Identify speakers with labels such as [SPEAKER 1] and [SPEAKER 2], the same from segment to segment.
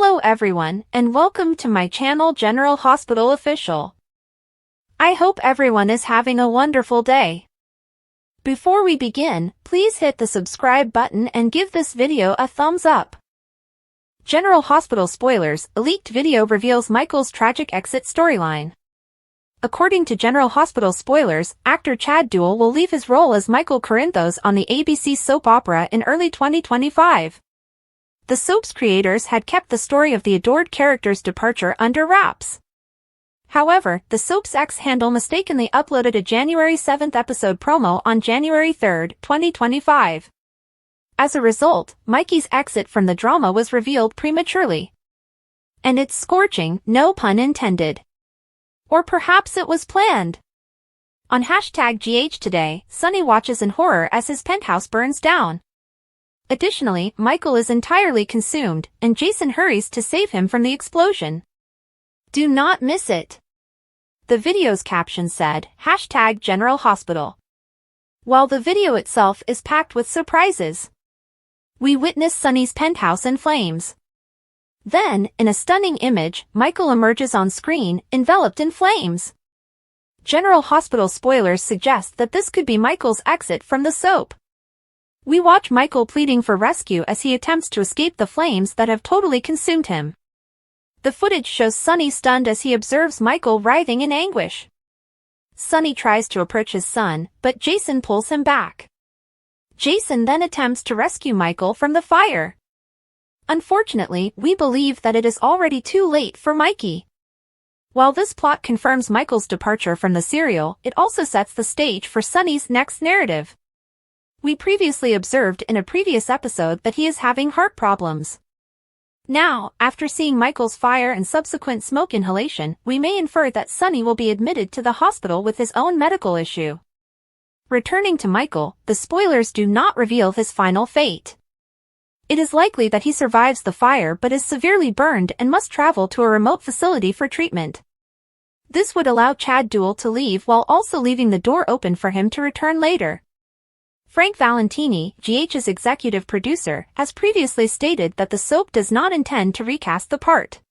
[SPEAKER 1] Hello everyone, and welcome to my channel General Hospital Official. I hope everyone is having a wonderful day. Before we begin, please hit the subscribe button and give this video a thumbs up. General Hospital spoilers, a leaked video reveals Michael's tragic exit storyline. According to General Hospital spoilers, actor Chad Duell will leave his role as Michael Corinthos on the ABC soap opera in early 2025. The soap's creators had kept the story of the adored character's departure under wraps. However, the soap's X-handle mistakenly uploaded a January 7th episode promo on January 3rd, 2025. As a result, Mikey's exit from the drama was revealed prematurely. And it's scorching, no pun intended. Or perhaps it was planned. On #GH today, Sonny watches in horror as his penthouse burns down. Additionally, Michael is entirely consumed, and Jason hurries to save him from the explosion. Do not miss it. The video's caption said, #General Hospital. While the video itself is packed with surprises. We witness Sonny's penthouse in flames. Then, in a stunning image, Michael emerges on screen, enveloped in flames. General Hospital spoilers suggest that this could be Michael's exit from the soap. We watch Michael pleading for rescue as he attempts to escape the flames that have totally consumed him. The footage shows Sonny stunned as he observes Michael writhing in anguish. Sonny tries to approach his son, but Jason pulls him back. Jason then attempts to rescue Michael from the fire. Unfortunately, we believe that it is already too late for Mikey. While this plot confirms Michael's departure from the serial, it also sets the stage for Sonny's next narrative. We previously observed in a previous episode that he is having heart problems. Now, after seeing Michael's fire and subsequent smoke inhalation, we may infer that Sonny will be admitted to the hospital with his own medical issue. Returning to Michael, the spoilers do not reveal his final fate. It is likely that he survives the fire but is severely burned and must travel to a remote facility for treatment. This would allow Chad Duell to leave while also leaving the door open for him to return later. Frank Valentini, GH's executive producer, has previously stated that the soap does not intend to recast the part.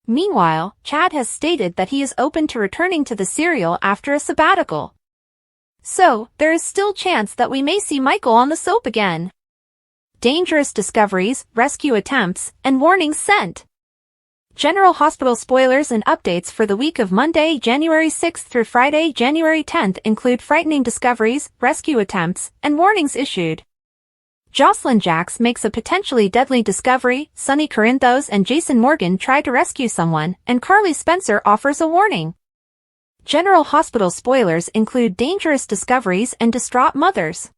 [SPEAKER 1] Meanwhile, Chad has stated that he is open to returning to the serial after a sabbatical. So, there is still chance that we may see Michael on the soap again. Dangerous discoveries, rescue attempts, and warnings sent. General Hospital spoilers and updates for the week of Monday, January 6th through Friday, January 10th include frightening discoveries, rescue attempts, and warnings issued. Jocelyn Jacks makes a potentially deadly discovery, Sonny Corinthos and Jason Morgan try to rescue someone, and Carly Spencer offers a warning. General Hospital spoilers include dangerous discoveries and distraught mothers.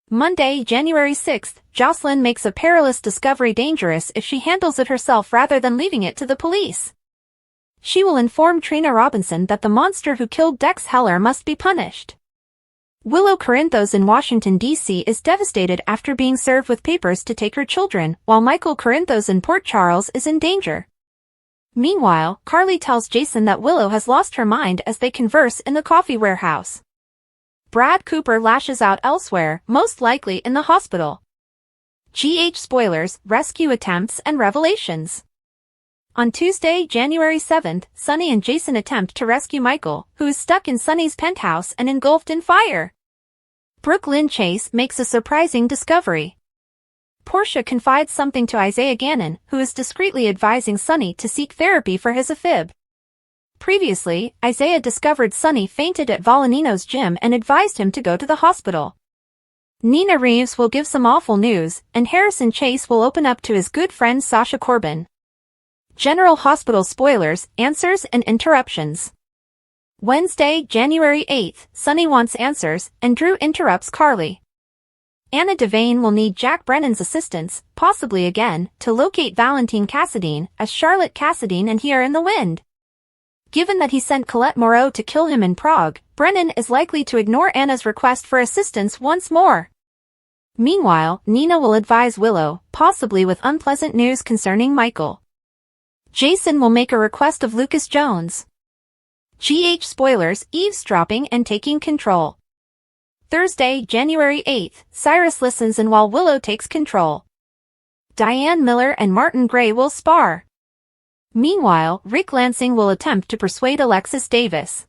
[SPEAKER 1] Monday, January 6th, Jocelyn makes a perilous discovery dangerous if she handles it herself rather than leaving it to the police. She will inform Trina Robinson that the monster who killed Dex Heller must be punished. Willow Corinthos in Washington, D.C. is devastated after being served with papers to take her children, while Michael Corinthos in Port Charles is in danger. Meanwhile, Carly tells Jason that Willow has lost her mind as they converse in the coffee warehouse. Brad Cooper lashes out elsewhere, most likely in the hospital. GH spoilers, rescue attempts and revelations. On Tuesday, January 7th, Sonny and Jason attempt to rescue Michael, who is stuck in Sonny's penthouse and engulfed in fire. Brooke Lynn Chase makes a surprising discovery. Portia confides something to Isaiah Gannon, who is discreetly advising Sonny to seek therapy for his AFib. Previously, Isaiah discovered Sonny fainted at Volanino's gym and advised him to go to the hospital. Nina Reeves will give some awful news, and Harrison Chase will open up to his good friend Sasha Corbin. General Hospital spoilers, answers and interruptions. Wednesday, January 8th, Sonny wants answers, and Drew interrupts Carly. Anna Devane will need Jack Brennan's assistance, possibly again, to locate Valentine Cassadine, as Charlotte Cassadine and he are in the wind. Given that he sent Colette Moreau to kill him in Prague, Brennan is likely to ignore Anna's request for assistance once more. Meanwhile, Nina will advise Willow, possibly with unpleasant news concerning Michael. Jason will make a request of Lucas Jones. GH spoilers, eavesdropping and taking control. Thursday, January 8th, Cyrus listens and while Willow takes control. Diane Miller and Martin Gray will spar. Meanwhile, Rick Lansing will attempt to persuade Alexis Davis.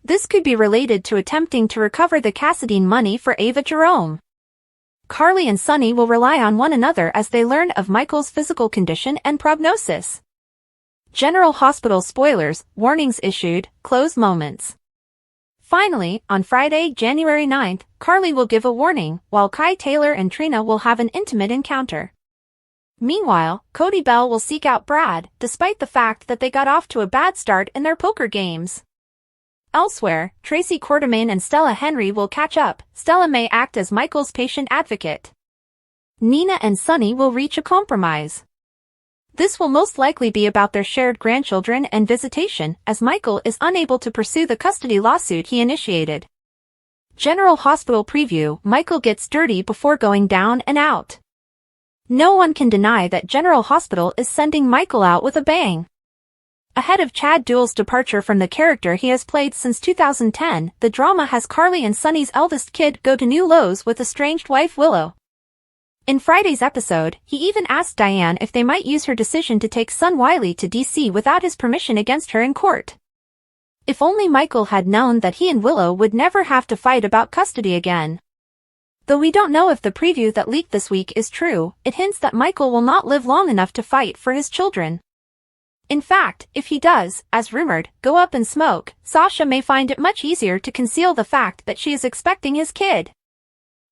[SPEAKER 1] This could be related to attempting to recover the Cassadine money for Ava Jerome. Carly and Sonny will rely on one another as they learn of Michael's physical condition and prognosis. General Hospital spoilers, warnings issued, close moments. Finally, on Friday, January 9th, Carly will give a warning, while Kai Taylor and Trina will have an intimate encounter. Meanwhile, Cody Bell will seek out Brad, despite the fact that they got off to a bad start in their poker games. Elsewhere, Tracy Quartermain and Stella Henry will catch up. Stella may act as Michael's patient advocate. Nina and Sonny will reach a compromise. This will most likely be about their shared grandchildren and visitation, as Michael is unable to pursue the custody lawsuit he initiated. General Hospital preview: Michael gets dirty before going down and out. No one can deny that General Hospital is sending Michael out with a bang. Ahead of Chad Duell's departure from the character he has played since 2010, the drama has Carly and Sonny's eldest kid go to new lows with estranged wife Willow. In Friday's episode, he even asked Diane if they might use her decision to take son Wiley to DC without his permission against her in court. If only Michael had known that he and Willow would never have to fight about custody again. Though we don't know if the preview that leaked this week is true, it hints that Michael will not live long enough to fight for his children. In fact, if he does, as rumored, go up in smoke, Sasha may find it much easier to conceal the fact that she is expecting his kid.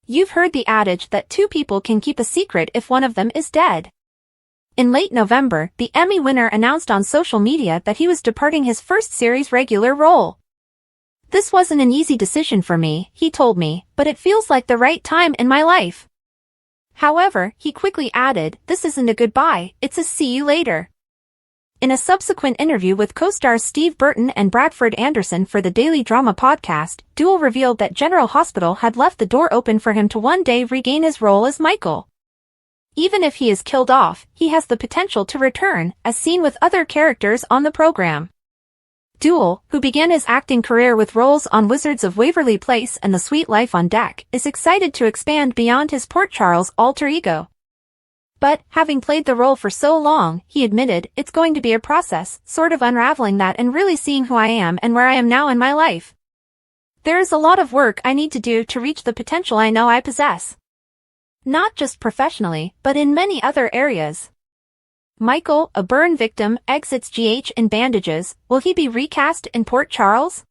[SPEAKER 1] You've heard the adage that two people can keep a secret if one of them is dead. In late November, the Emmy winner announced on social media that he was departing his first series regular role. "This wasn't an easy decision for me," he told me, "but it feels like the right time in my life." However, he quickly added, "This isn't a goodbye, it's a see you later." In a subsequent interview with co-stars Steve Burton and Bradford Anderson for the Daily Drama podcast, Duell revealed that General Hospital had left the door open for him to one day regain his role as Michael. Even if he is killed off, he has the potential to return, as seen with other characters on the program. Duell, who began his acting career with roles on Wizards of Waverly Place and The Sweet Life on Deck, is excited to expand beyond his Port Charles alter ego. But, having played the role for so long, he admitted, "It's going to be a process, sort of unraveling that and really seeing who I am and where I am now in my life. There is a lot of work I need to do to reach the potential I know I possess. Not just professionally, but in many other areas." Michael, a burn victim, exits GH in bandages. Will he be recast in Port Charles?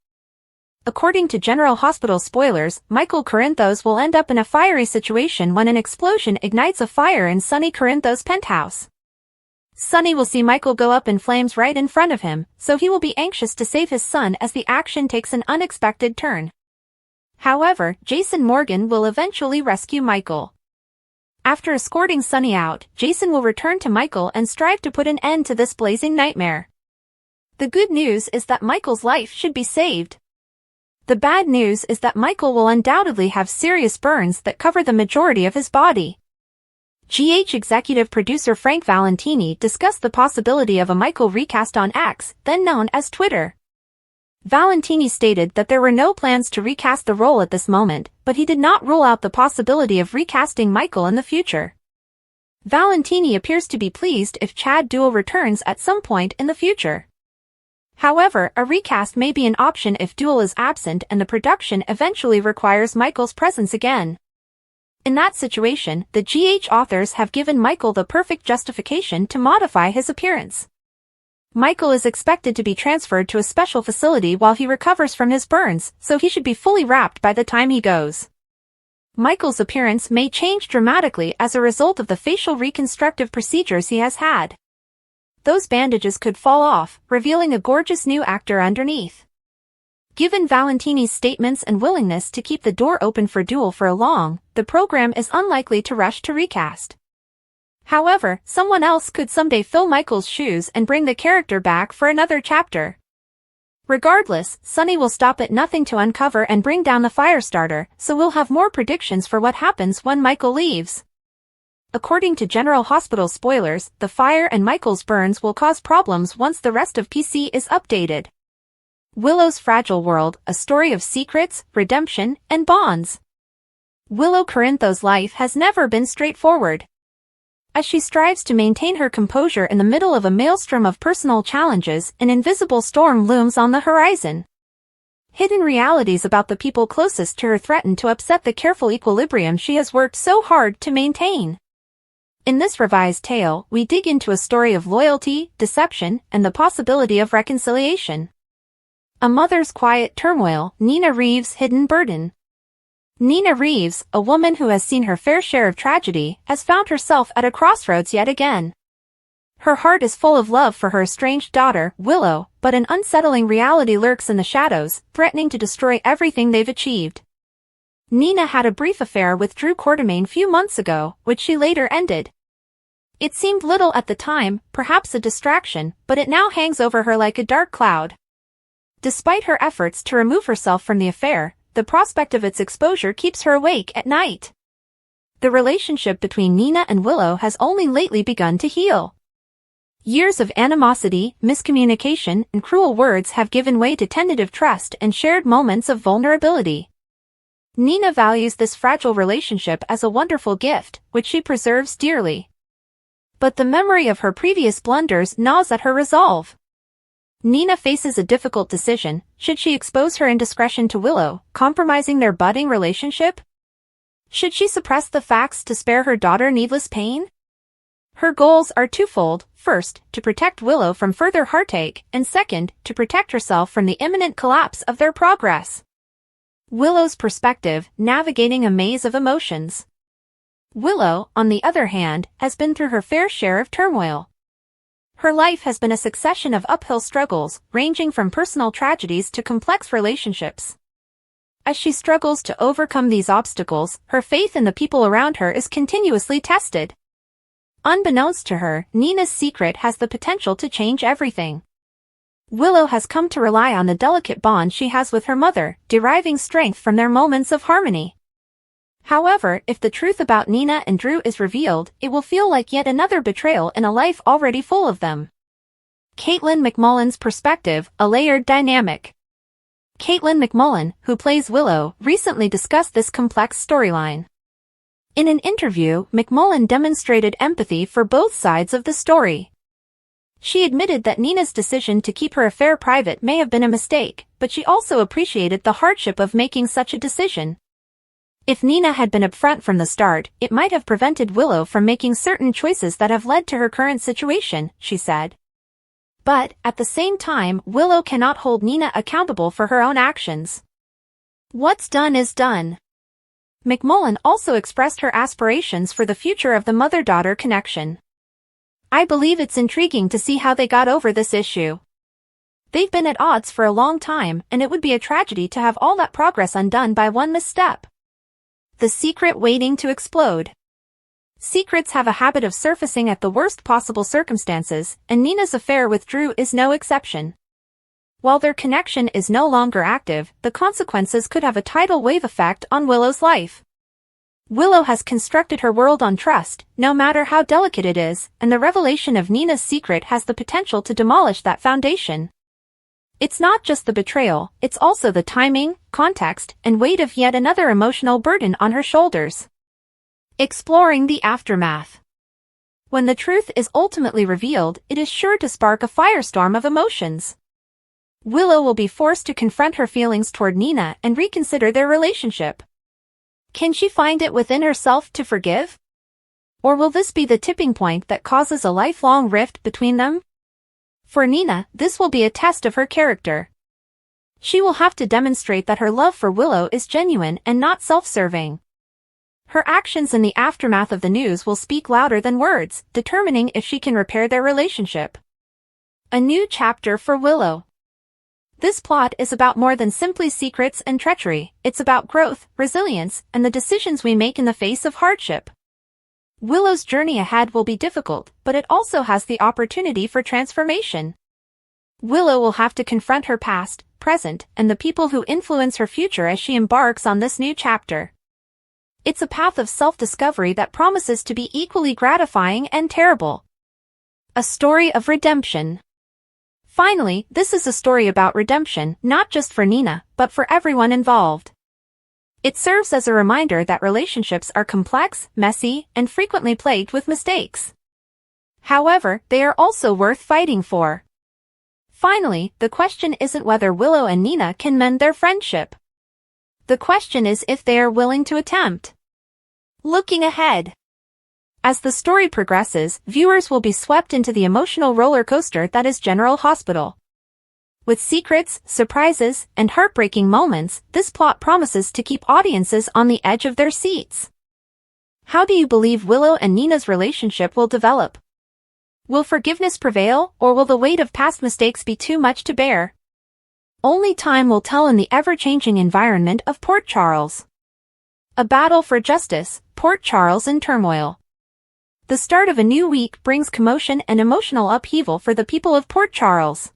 [SPEAKER 1] According to General Hospital spoilers, Michael Corinthos will end up in a fiery situation when an explosion ignites a fire in Sonny Corinthos' penthouse. Sonny will see Michael go up in flames right in front of him, so he will be anxious to save his son as the action takes an unexpected turn. However, Jason Morgan will eventually rescue Michael. After escorting Sonny out, Jason will return to Michael and strive to put an end to this blazing nightmare. The good news is that Michael's life should be saved. The bad news is that Michael will undoubtedly have serious burns that cover the majority of his body. GH executive producer Frank Valentini discussed the possibility of a Michael recast on X, then known as Twitter. Valentini stated that there were no plans to recast the role at this moment, but he did not rule out the possibility of recasting Michael in the future. Valentini appears to be pleased if Chad Duell returns at some point in the future. However, a recast may be an option if Duell is absent and the production eventually requires Michael's presence again. In that situation, the GH authors have given Michael the perfect justification to modify his appearance. Michael is expected to be transferred to a special facility while he recovers from his burns, so he should be fully wrapped by the time he goes. Michael's appearance may change dramatically as a result of the facial reconstructive procedures he has had. Those bandages could fall off, revealing a gorgeous new actor underneath. Given Valentini's statements and willingness to keep the door open for Duell for long, the program is unlikely to rush to recast. However, someone else could someday fill Michael's shoes and bring the character back for another chapter. Regardless, Sonny will stop at nothing to uncover and bring down the Firestarter, so we'll have more predictions for what happens when Michael leaves. According to General Hospital spoilers, the fire and Michael's burns will cause problems once the rest of PC is updated. Willow's Fragile World, a story of secrets, redemption, and bonds. Willow Corinthos' life has never been straightforward. As she strives to maintain her composure in the middle of a maelstrom of personal challenges, an invisible storm looms on the horizon. Hidden realities about the people closest to her threaten to upset the careful equilibrium she has worked so hard to maintain. In this revised tale, we dig into a story of loyalty, deception, and the possibility of reconciliation. A mother's quiet turmoil, Nina Reeves' hidden burden. Nina Reeves, a woman who has seen her fair share of tragedy, has found herself at a crossroads yet again. Her heart is full of love for her estranged daughter, Willow, but an unsettling reality lurks in the shadows, threatening to destroy everything they've achieved. Nina had a brief affair with Drew Quartermaine few months ago, which she later ended. It seemed little at the time, perhaps a distraction, but it now hangs over her like a dark cloud. Despite her efforts to remove herself from the affair, the prospect of its exposure keeps her awake at night. The relationship between Nina and Willow has only lately begun to heal. Years of animosity, miscommunication, and cruel words have given way to tentative trust and shared moments of vulnerability. Nina values this fragile relationship as a wonderful gift, which she preserves dearly. But the memory of her previous blunders gnaws at her resolve. Nina faces a difficult decision. Should she expose her indiscretion to Willow, compromising their budding relationship? Should she suppress the facts to spare her daughter needless pain? Her goals are twofold: first, to protect Willow from further heartache, and second, to protect herself from the imminent collapse of their progress. Willow's perspective, navigating a maze of emotions. Willow, on the other hand, has been through her fair share of turmoil. Her life has been a succession of uphill struggles, ranging from personal tragedies to complex relationships. As she struggles to overcome these obstacles, her faith in the people around her is continuously tested. Unbeknownst to her, Nina's secret has the potential to change everything. Willow has come to rely on the delicate bond she has with her mother, deriving strength from their moments of harmony. However, if the truth about Nina and Drew is revealed, it will feel like yet another betrayal in a life already full of them. Caitlin McMullen's perspective, a layered dynamic. Caitlin McMullen, who plays Willow, recently discussed this complex storyline. In an interview, McMullen demonstrated empathy for both sides of the story. She admitted that Nina's decision to keep her affair private may have been a mistake, but she also appreciated the hardship of making such a decision. If Nina had been upfront from the start, it might have prevented Willow from making certain choices that have led to her current situation, she said. But, at the same time, Willow cannot hold Nina accountable for her own actions. What's done is done. McMullen also expressed her aspirations for the future of the mother-daughter connection. I believe it's intriguing to see how they got over this issue. They've been at odds for a long time, and it would be a tragedy to have all that progress undone by one misstep. The secret waiting to explode. Secrets have a habit of surfacing at the worst possible circumstances, and Nina's affair with Drew is no exception. While their connection is no longer active, the consequences could have a tidal wave effect on Willow's life. Willow has constructed her world on trust, no matter how delicate it is, and the revelation of Nina's secret has the potential to demolish that foundation. It's not just the betrayal, it's also the timing, context, and weight of yet another emotional burden on her shoulders. Exploring the aftermath. When the truth is ultimately revealed, it is sure to spark a firestorm of emotions. Willow will be forced to confront her feelings toward Nina and reconsider their relationship. Can she find it within herself to forgive? Or will this be the tipping point that causes a lifelong rift between them? For Nina, this will be a test of her character. She will have to demonstrate that her love for Willow is genuine and not self-serving. Her actions in the aftermath of the news will speak louder than words, determining if she can repair their relationship. A new chapter for Willow. This plot is about more than simply secrets and treachery. It's about growth, resilience, and the decisions we make in the face of hardship. Willow's journey ahead will be difficult, but it also has the opportunity for transformation. Willow will have to confront her past, present, and the people who influence her future as she embarks on this new chapter. It's a path of self-discovery that promises to be equally gratifying and terrible. A story of redemption. Finally, this is a story about redemption, not just for Nina, but for everyone involved. It serves as a reminder that relationships are complex, messy, and frequently plagued with mistakes. However, they are also worth fighting for. Finally, the question isn't whether Willow and Nina can mend their friendship. The question is if they are willing to attempt. Looking ahead. As the story progresses, viewers will be swept into the emotional roller coaster that is General Hospital. With secrets, surprises, and heartbreaking moments, this plot promises to keep audiences on the edge of their seats. How do you believe Willow and Nina's relationship will develop? Will forgiveness prevail, or will the weight of past mistakes be too much to bear? Only time will tell in the ever-changing environment of Port Charles. A battle for justice, Port Charles in turmoil. The start of a new week brings commotion and emotional upheaval for the people of Port Charles.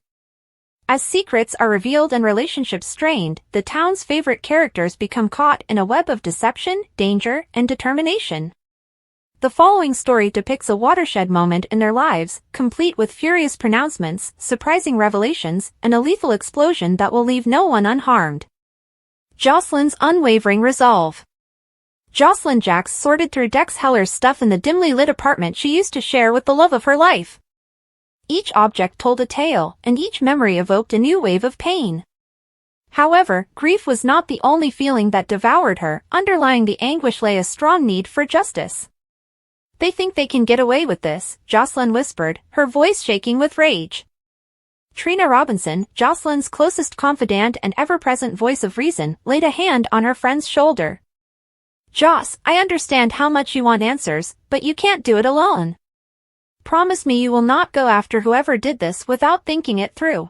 [SPEAKER 1] As secrets are revealed and relationships strained, the town's favorite characters become caught in a web of deception, danger, and determination. The following story depicts a watershed moment in their lives, complete with furious pronouncements, surprising revelations, and a lethal explosion that will leave no one unharmed. Jocelyn's unwavering resolve. Jocelyn Jacks sorted through Dex Heller's stuff in the dimly lit apartment she used to share with the love of her life. Each object told a tale, and each memory evoked a new wave of pain. However, grief was not the only feeling that devoured her. Underlying the anguish lay a strong need for justice. "They think they can get away with this," Jocelyn whispered, her voice shaking with rage. Trina Robinson, Jocelyn's closest confidant and ever-present voice of reason, laid a hand on her friend's shoulder. "Joss, I understand how much you want answers, but you can't do it alone. Promise me you will not go after whoever did this without thinking it through."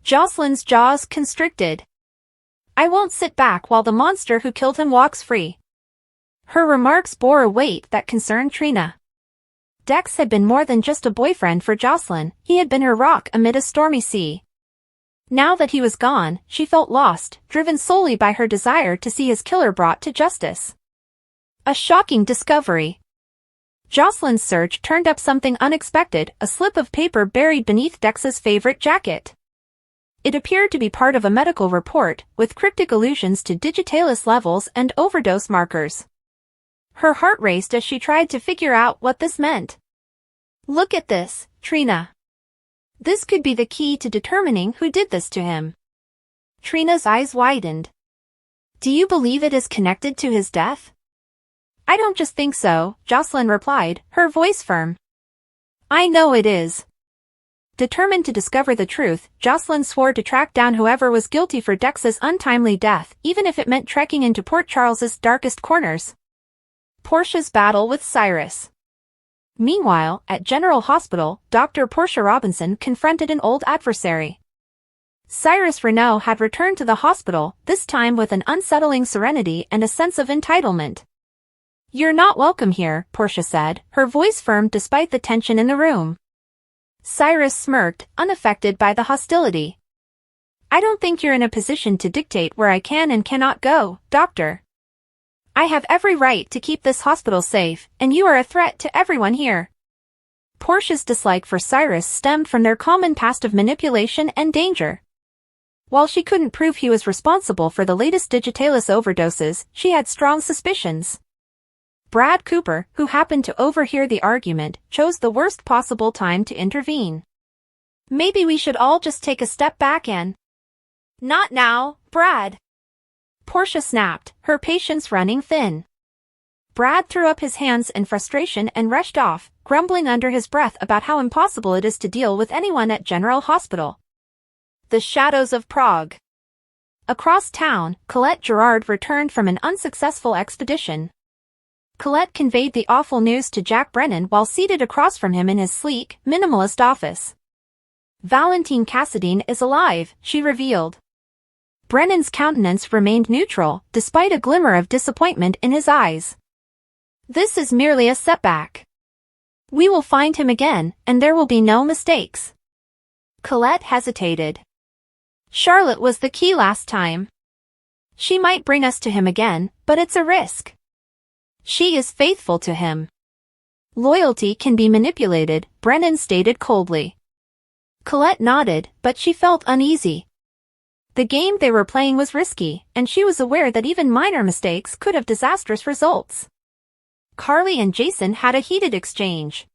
[SPEAKER 1] Jocelyn's jaws constricted. "I won't sit back while the monster who killed him walks free." Her remarks bore a weight that concerned Trina. Dex had been more than just a boyfriend for Jocelyn, he had been her rock amid a stormy sea. Now that he was gone, she felt lost, driven solely by her desire to see his killer brought to justice. A shocking discovery. Jocelyn's search turned up something unexpected, a slip of paper buried beneath Dex's favorite jacket. It appeared to be part of a medical report, with cryptic allusions to digitalis levels and overdose markers. Her heart raced as she tried to figure out what this meant. "Look at this, Trina. This could be the key to determining who did this to him." Trina's eyes widened. "Do you believe it is connected to his death?" "I don't just think so," Jocelyn replied, her voice firm. "I know it is." Determined to discover the truth, Jocelyn swore to track down whoever was guilty for Dex's untimely death, even if it meant trekking into Port Charles's darkest corners. Portia's battle with Cyrus. Meanwhile, at General Hospital, Dr. Portia Robinson confronted an old adversary. Cyrus Renault had returned to the hospital, this time with an unsettling serenity and a sense of entitlement. "You're not welcome here," Portia said, her voice firm despite the tension in the room. Cyrus smirked, unaffected by the hostility. "I don't think you're in a position to dictate where I can and cannot go, Doctor. I have every right to keep this hospital safe, and you are a threat to everyone here." Portia's dislike for Cyrus stemmed from their common past of manipulation and danger. While she couldn't prove he was responsible for the latest digitalis overdoses, she had strong suspicions. Brad Cooper, who happened to overhear the argument, chose the worst possible time to intervene. "Maybe we should all just take a step back and—" "Not now, Brad!" Portia snapped, her patience running thin. Brad threw up his hands in frustration and rushed off, grumbling under his breath about how impossible it is to deal with anyone at General Hospital. The shadows of Prague. Across town, Colette Gerard returned from an unsuccessful expedition. Colette conveyed the awful news to Jack Brennan while seated across from him in his sleek, minimalist office. "Valentine Cassadine is alive," she revealed. Brennan's countenance remained neutral, despite a glimmer of disappointment in his eyes. "This is merely a setback. We will find him again, and there will be no mistakes." Colette hesitated. "Charlotte was the key last time. She might bring us to him again, but it's a risk. She is faithful to him." "Loyalty can be manipulated," Brennan stated coldly. Colette nodded, but she felt uneasy. The game they were playing was risky, and she was aware that even minor mistakes could have disastrous results. Carly and Jason had a heated exchange.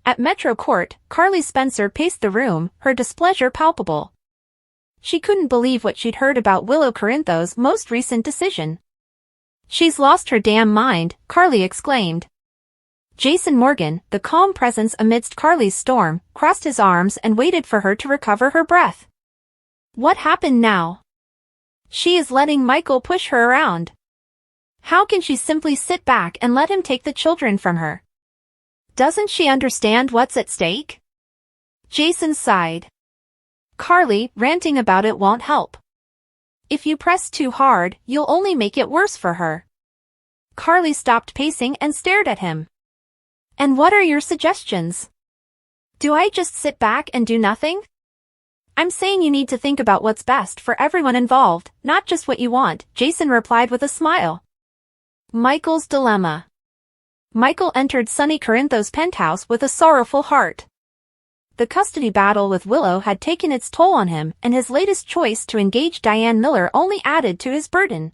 [SPEAKER 1] At Metro Court, Carly Spencer paced the room, her displeasure palpable. She couldn't believe what she'd heard about Willow Corinthos' most recent decision. "She's lost her damn mind," Carly exclaimed. Jason Morgan, the calm presence amidst Carly's storm, crossed his arms and waited for her to recover her breath. What happened now? She is letting Michael push her around. How can she simply sit back and let him take the children from her? Doesn't she understand what's at stake? Jason sighed. Carly, ranting about it won't help. If you press too hard, you'll only make it worse for her. Carly stopped pacing and stared at him. And what are your suggestions? Do I just sit back and do nothing? I'm saying you need to think about what's best for everyone involved, not just what you want, Jason replied with a smile. Michael's dilemma. Michael entered Sonny Corinthos' penthouse with a sorrowful heart. The custody battle with Willow had taken its toll on him, and his latest choice to engage Diane Miller only added to his burden.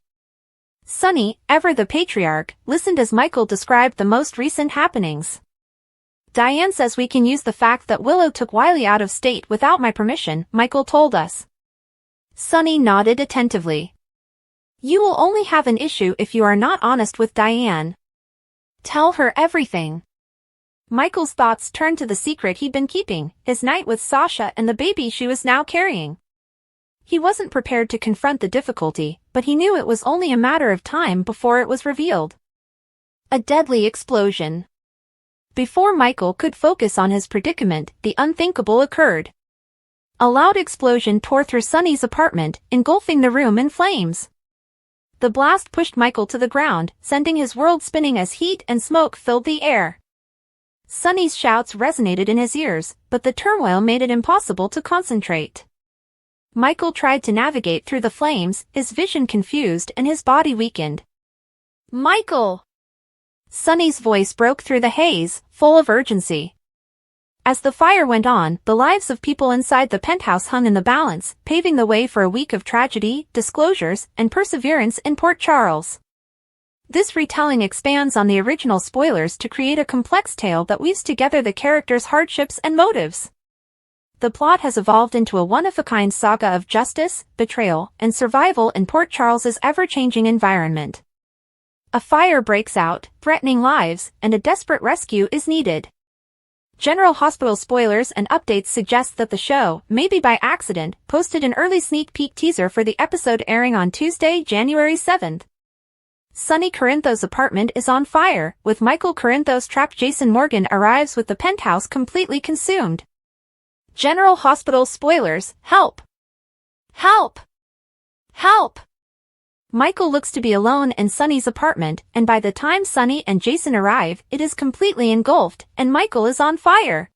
[SPEAKER 1] Sonny, ever the patriarch, listened as Michael described the most recent happenings. Diane says we can use the fact that Willow took Wiley out of state without my permission, Michael told us. Sonny nodded attentively. You will only have an issue if you are not honest with Diane. Tell her everything. Michael's thoughts turned to the secret he'd been keeping, his night with Sasha and the baby she was now carrying. He wasn't prepared to confront the difficulty, but he knew it was only a matter of time before it was revealed. A deadly explosion. Before Michael could focus on his predicament, the unthinkable occurred. A loud explosion tore through Sonny's apartment, engulfing the room in flames. The blast pushed Michael to the ground, sending his world spinning as heat and smoke filled the air. Sonny's shouts resonated in his ears, but the turmoil made it impossible to concentrate. Michael tried to navigate through the flames, his vision confused and his body weakened. Michael! Sonny's voice broke through the haze, full of urgency. As the fire went on, the lives of people inside the penthouse hung in the balance, paving the way for a week of tragedy, disclosures, and perseverance in Port Charles. This retelling expands on the original spoilers to create a complex tale that weaves together the characters' hardships and motives. The plot has evolved into a one-of-a-kind saga of justice, betrayal, and survival in Port Charles's ever-changing environment. A fire breaks out, threatening lives, and a desperate rescue is needed. General Hospital spoilers and updates suggest that the show, maybe by accident, posted an early sneak peek teaser for the episode airing on Tuesday, January 7th. Sonny Corinthos' apartment is on fire, with Michael Corinthos trapped. Jason Morgan arrives with the penthouse completely consumed. General Hospital spoilers, help! Help! Help! Michael looks to be alone in Sonny's apartment, and by the time Sonny and Jason arrive, it is completely engulfed, and Michael is on fire.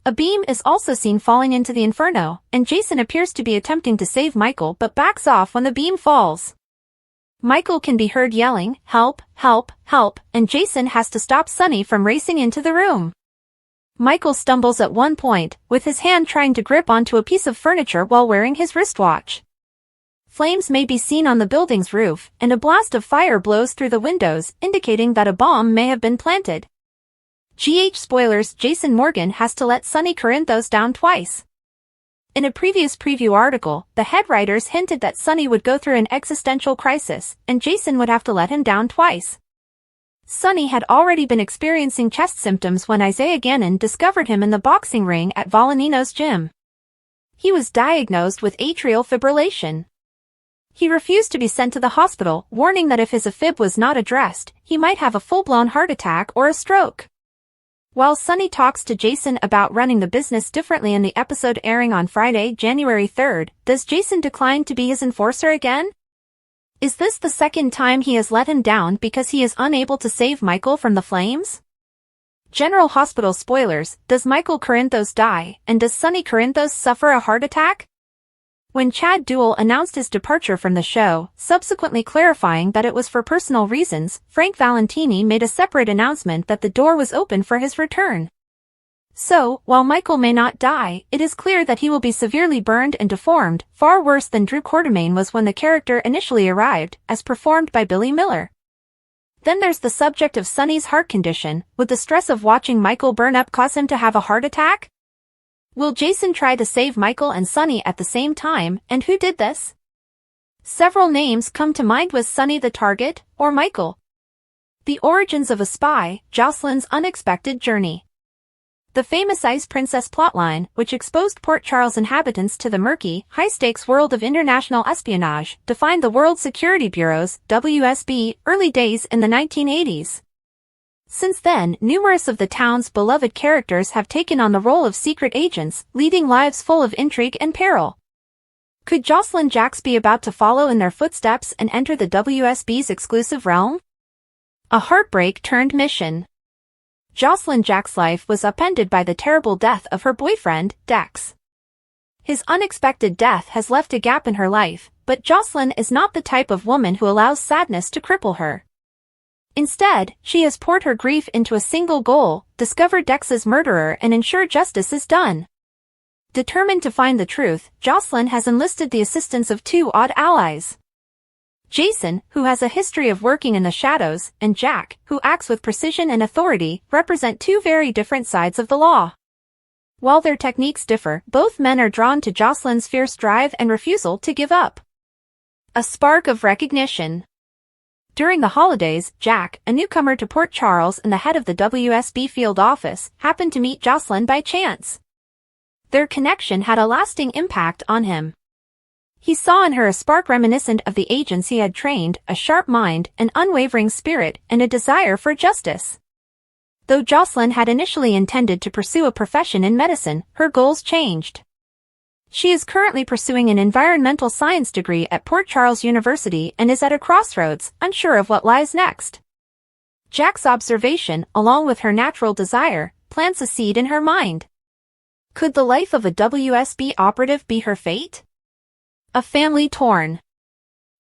[SPEAKER 1] A beam is also seen falling into the inferno, and Jason appears to be attempting to save Michael but backs off when the beam falls. Michael can be heard yelling, "Help, help, help," and Jason has to stop Sonny from racing into the room. Michael stumbles at one point, with his hand trying to grip onto a piece of furniture while wearing his wristwatch. Flames may be seen on the building's roof, and a blast of fire blows through the windows, indicating that a bomb may have been planted. Spoilers, Jason Morgan has to let Sonny Corinthos down twice. In a previous preview article, the head writers hinted that Sonny would go through an existential crisis, and Jason would have to let him down twice. Sonny had already been experiencing chest symptoms when Isaiah Gannon discovered him in the boxing ring at Volanino's gym. He was diagnosed with atrial fibrillation. He refused to be sent to the hospital, warning that if his AFib was not addressed, he might have a full-blown heart attack or a stroke. While Sonny talks to Jason about running the business differently in the episode airing on Friday, January 3rd, does Jason decline to be his enforcer again? Is this the second time he has let him down because he is unable to save Michael from the flames? General Hospital spoilers, does Michael Corinthos die, and does Sonny Corinthos suffer a heart attack? When Chad Duell announced his departure from the show, subsequently clarifying that it was for personal reasons, Frank Valentini made a separate announcement that the door was open for his return. So, while Michael may not die, it is clear that he will be severely burned and deformed, far worse than Drew Quartermaine was when the character initially arrived, as performed by Billy Miller. Then there's the subject of Sonny's heart condition. Would the stress of watching Michael burn up cause him to have a heart attack? Will Jason try to save Michael and Sonny at the same time, and who did this? Several names come to mind. Was Sonny the target, or Michael? The origins of a spy, Jocelyn's unexpected journey. The famous Ice Princess plotline, which exposed Port Charles inhabitants to the murky, high-stakes world of international espionage, defined the World Security Bureau's, WSB, early days in the 1980s. Since then, numerous of the town's beloved characters have taken on the role of secret agents, leading lives full of intrigue and peril. Could Jocelyn Jax be about to follow in their footsteps and enter the WSB's exclusive realm? A heartbreak-turned mission. Jocelyn Jax's life was upended by the terrible death of her boyfriend, Dex. His unexpected death has left a gap in her life, but Jocelyn is not the type of woman who allows sadness to cripple her. Instead, she has poured her grief into a single goal: discover Dex's murderer and ensure justice is done. Determined to find the truth, Jocelyn has enlisted the assistance of two odd allies. Jason, who has a history of working in the shadows, and Jack, who acts with precision and authority, represent two very different sides of the law. While their techniques differ, both men are drawn to Jocelyn's fierce drive and refusal to give up. A spark of recognition. During the holidays, Jack, a newcomer to Port Charles and the head of the WSB field office, happened to meet Jocelyn by chance. Their connection had a lasting impact on him. He saw in her a spark reminiscent of the agents he had trained, a sharp mind, an unwavering spirit, and a desire for justice. Though Jocelyn had initially intended to pursue a profession in medicine, her goals changed. She is currently pursuing an environmental science degree at Port Charles University and is at a crossroads, unsure of what lies next. Jack's observation, along with her natural desire, plants a seed in her mind. Could the life of a WSB operative be her fate? A family torn.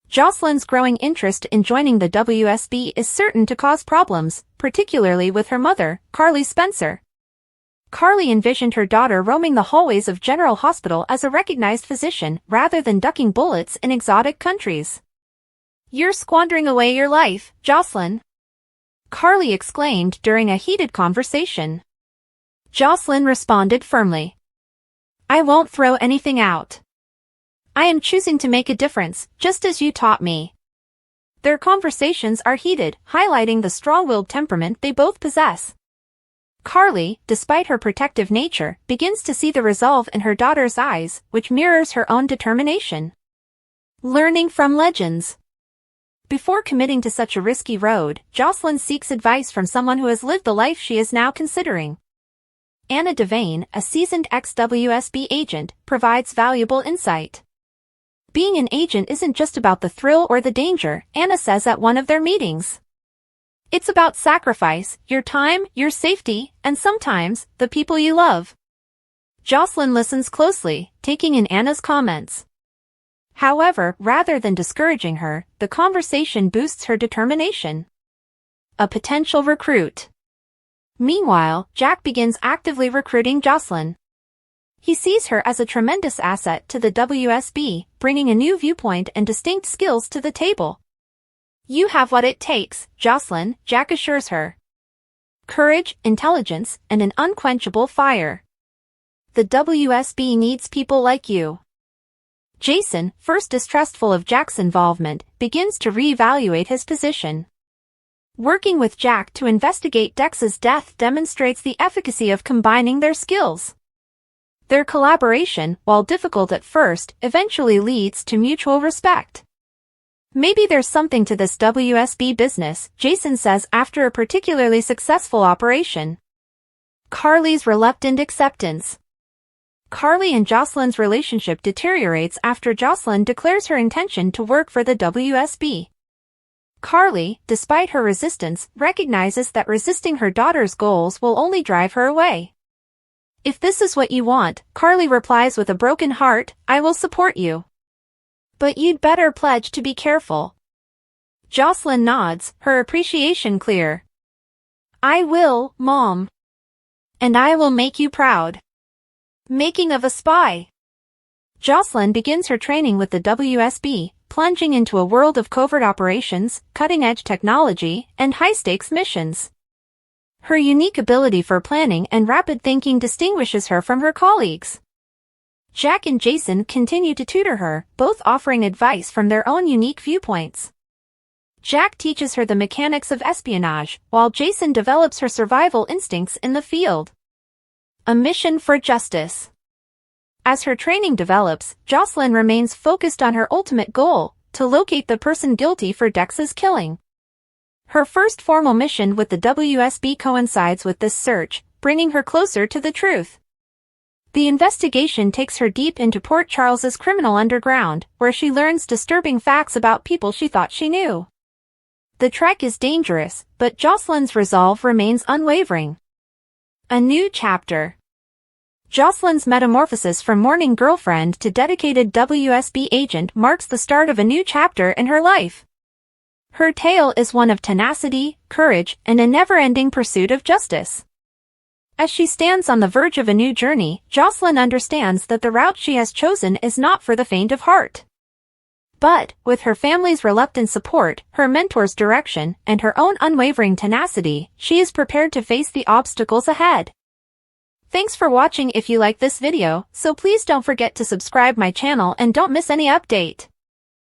[SPEAKER 1] Jocelyn's growing interest in joining the WSB is certain to cause problems, particularly with her mother, Carly Spencer. Carly envisioned her daughter roaming the hallways of General Hospital as a recognized physician, rather than ducking bullets in exotic countries. "You're squandering away your life, Jocelyn," Carly exclaimed during a heated conversation. Jocelyn responded firmly. "I won't throw anything out. I am choosing to make a difference, just as you taught me." Their conversations are heated, highlighting the strong-willed temperament they both possess. Carly, despite her protective nature, begins to see the resolve in her daughter's eyes, which mirrors her own determination. Learning from legends. Before committing to such a risky road, Jocelyn seeks advice from someone who has lived the life she is now considering. Anna Devane, a seasoned ex-WSB agent, provides valuable insight. Being an agent isn't just about the thrill or the danger, Anna says at one of their meetings. It's about sacrifice, your time, your safety, and sometimes, the people you love. Jocelyn listens closely, taking in Anna's comments. However, rather than discouraging her, the conversation boosts her determination. A potential recruit. Meanwhile, Jack begins actively recruiting Jocelyn. He sees her as a tremendous asset to the WSB, bringing a new viewpoint and distinct skills to the table. "You have what it takes, Jocelyn," Jack assures her. "Courage, intelligence, and an unquenchable fire. The WSB needs people like you." Jason, first distrustful of Jack's involvement, begins to reevaluate his position. Working with Jack to investigate Dex's death demonstrates the efficacy of combining their skills. Their collaboration, while difficult at first, eventually leads to mutual respect. "Maybe there's something to this WSB business," Jason says after a particularly successful operation. Carly's reluctant acceptance. Carly and Jocelyn's relationship deteriorates after Jocelyn declares her intention to work for the WSB. Carly, despite her resistance, recognizes that resisting her daughter's goals will only drive her away. "If this is what you want," Carly replies with a broken heart, "I will support you. But you'd better pledge to be careful." Jocelyn nods, her appreciation clear. "I will, Mom." And I will make you proud. Making of a spy. Jocelyn begins her training with the WSB, plunging into a world of covert operations, cutting-edge technology, and high-stakes missions. Her unique ability for planning and rapid thinking distinguishes her from her colleagues. Jack and Jason continue to tutor her, both offering advice from their own unique viewpoints. Jack teaches her the mechanics of espionage, while Jason develops her survival instincts in the field. A mission for justice. As her training develops, Jocelyn remains focused on her ultimate goal, to locate the person guilty for Dex's killing. Her first formal mission with the WSB coincides with this search, bringing her closer to the truth. The investigation takes her deep into Port Charles's criminal underground, where she learns disturbing facts about people she thought she knew. The trek is dangerous, but Jocelyn's resolve remains unwavering. A new chapter. Jocelyn's metamorphosis from mourning girlfriend to dedicated WSB agent marks the start of a new chapter in her life. Her tale is one of tenacity, courage, and a never-ending pursuit of justice. As she stands on the verge of a new journey, Jocelyn understands that the route she has chosen is not for the faint of heart. But, with her family's reluctant support, her mentor's direction, and her own unwavering tenacity, she is prepared to face the obstacles ahead. Thanks for watching. If you like this video, so please don't forget to subscribe my channel and don't miss any update.